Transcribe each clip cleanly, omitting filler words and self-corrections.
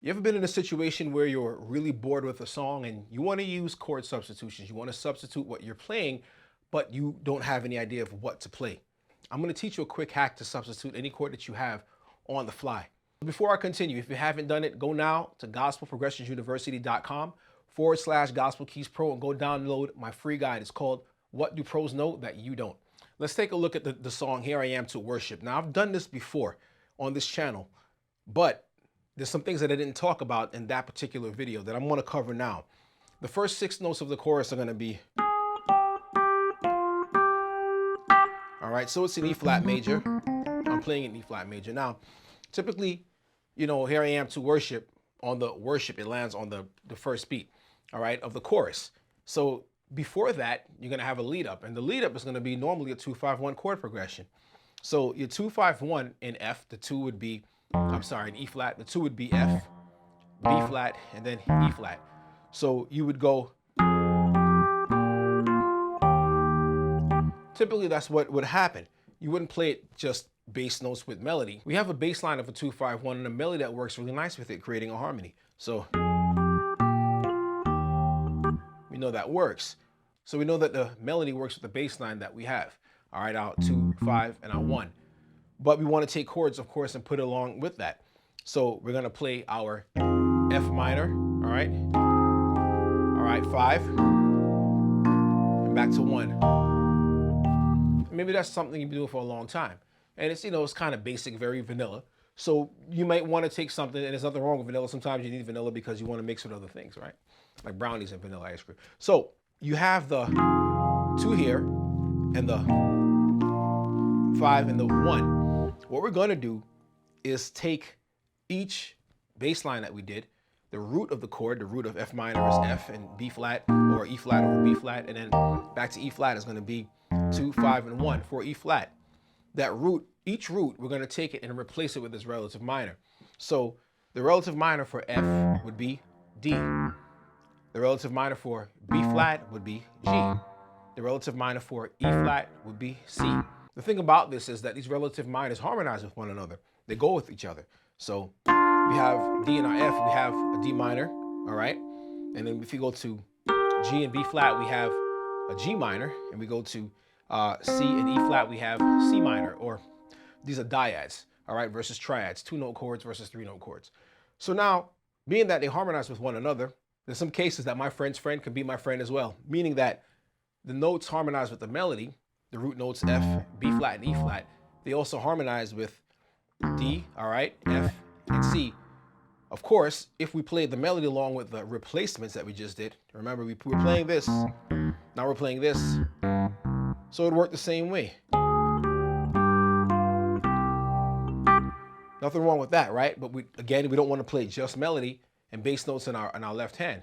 You ever been in a situation where you're really bored with a song and you want to use chord substitutions? You want to substitute what you're playing, but you don't have any idea of what to play. I'm going to teach you a quick hack to substitute any chord that you have on the fly. Before I continue, if you haven't done it, go now to gospelprogressionsuniversity.com/Gospel Keys Pro and go download my free guide. It's called What Do Pros Know That You Don't? Let's take a look at the song Here I Am to Worship. Now, I've done this before on this channel, but there's some things that I didn't talk about in that particular video that I'm going to cover now. The first 6 notes of the chorus are going to be, all right, so it's in E flat major. I'm playing in E flat major. Now, typically, you know, Here I Am to Worship, on the worship, it lands on the first beat, all right, of the chorus. So before that, you're going to have a lead up, and the lead up is going to be normally a 2-5-1 chord progression. So your 2-5-1 in F, the 2 would be, I'm sorry, in E flat, the 2 would be F, B flat, and then E flat. So you would go, typically that's what would happen. You wouldn't play it just bass notes with melody. We have a bass line of a 2-5-1 and a melody that works really nice with it, creating a harmony. So we know that works. So we know that the melody works with the bass line that we have. All right, our 2, 5, and our 1. But we want to take chords, of course, and put it along with that. So we're going to play our F minor, all right? All right, 5, and back to 1. Maybe that's something you've been doing for a long time. And it's, you know, it's kind of basic, very vanilla. So you might want to take something, and there's nothing wrong with vanilla. Sometimes you need vanilla because you want to mix with other things, right? Like brownies and vanilla ice cream. So you have the 2 here, and the 5 and the 1. What we're going to do is take each bass line that we did, the root of the chord, the root of F minor is F and B flat, or E flat over B flat, and then back to E flat is going to be 2, 5, and 1 for E flat. That root, each root, we're going to take it and replace it with its relative minor. So the relative minor for F would be D. The relative minor for B flat would be G. The relative minor for E flat would be C. The thing about this is that these relative minors harmonize with one another. They go with each other. So we have D in our F, we have a D minor, all right? And then if you go to G and B flat, we have a G minor. And we go to C and E flat, we have C minor, or these are dyads, all right, versus triads, 2-note chords versus 3-note chords. So now, being that they harmonize with one another, there's some cases that my friend's friend can be my friend as well, meaning that the notes harmonize with the melody, the root notes F, B flat, and E flat. They also harmonize with D, all right, F, and C. Of course, if we played the melody along with the replacements that we just did, remember we were playing this, now we're playing this, so it worked the same way. Nothing wrong with that, right? But we don't want to play just melody and bass notes in our left hand.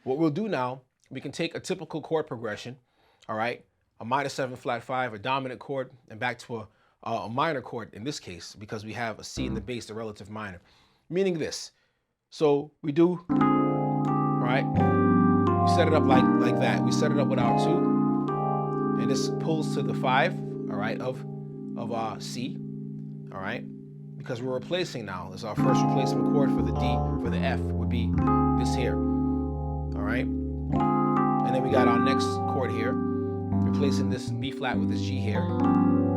What we'll do now, we can take a typical chord progression, all right, a minor 7 flat 5, a dominant chord, and back to a minor chord in this case, because we have a C in the bass, the relative minor. Meaning this. So we do, right? We set it up like that. We set it up with our 2, and this pulls to the 5, all right, of C, all right, because we're replacing now. This is our first replacement chord for the D. For the F would be this here, all right, and then we got our next chord here, replacing this B flat with this G here,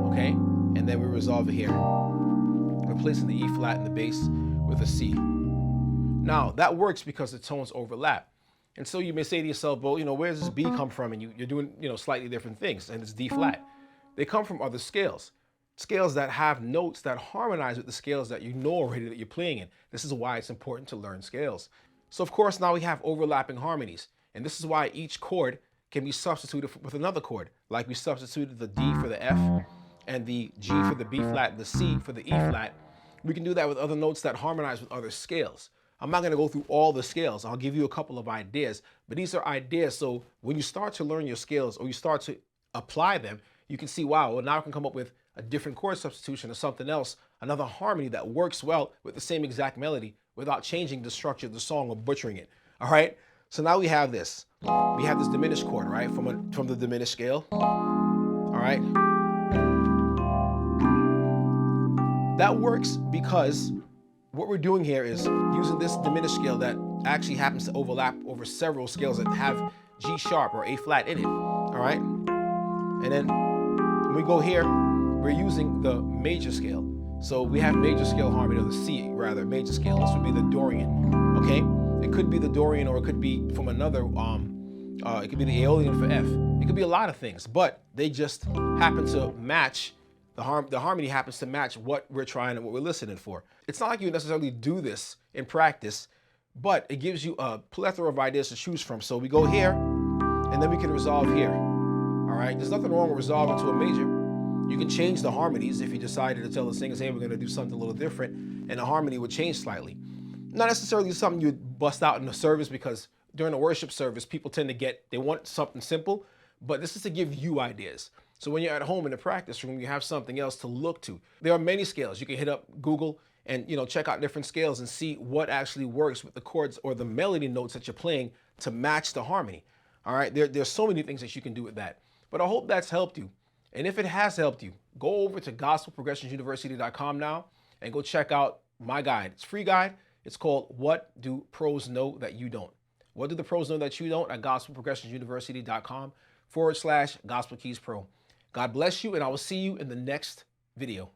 okay, and then we resolve it here, replacing the E flat and the bass with a C. Now that works because the tones overlap. And so you may say to yourself, well, you know, where does this B come from? And you're doing, you know, slightly different things, and it's D flat. They come from other scales that have notes that harmonize with the scales that you know already that you're playing in. This is why it's important to learn scales. So of course, now we have overlapping harmonies. And this is why each chord can be substituted with another chord. Like we substituted the D for the F and the G for the B flat and the C for the E flat. We can do that with other notes that harmonize with other scales. I'm not going to go through all the scales. I'll give you a couple of ideas, but these are ideas. So when you start to learn your scales or you start to apply them, you can see, wow, well, now I can come up with a different chord substitution or something else, another harmony that works well with the same exact melody without changing the structure of the song or butchering it. All right. So now we have this. We have this diminished chord, right, from the diminished scale. All right. That works because what we're doing here is using this diminished scale that actually happens to overlap over several scales that have G sharp or A flat in it. All right. And then when we go here, we're using the major scale. So we have major scale harmony, or the C rather, major scale. This would be the Dorian. Okay. It could be the Dorian, or it could be from another, it could be the Aeolian for F. It could be a lot of things, but they just happen to match, the harmony happens to match what we're trying and what we're listening for. It's not like you necessarily do this in practice, but it gives you a plethora of ideas to choose from. So we go here, and then we can resolve here. All right, there's nothing wrong with resolving to a major. You can change the harmonies if you decided to tell the singers, hey, we're gonna do something a little different, and the harmony would change slightly. Not necessarily something you'd bust out in the service, because during a worship service, people tend to they want something simple, but this is to give you ideas. So when you're at home in the practice room, you have something else to look to. There are many scales. You can hit up Google and check out different scales and see what actually works with the chords or the melody notes that you're playing to match the harmony. All right, there's so many things that you can do with that. But I hope that's helped you. And if it has helped you, go over to gospelprogressionsuniversity.com now and go check out my guide. It's a free guide. It's called What Do Pros Know That You Don't? What do the pros know that you don't? At gospelprogressionsuniversity.com/Gospel Keys Pro. God bless you, and I will see you in the next video.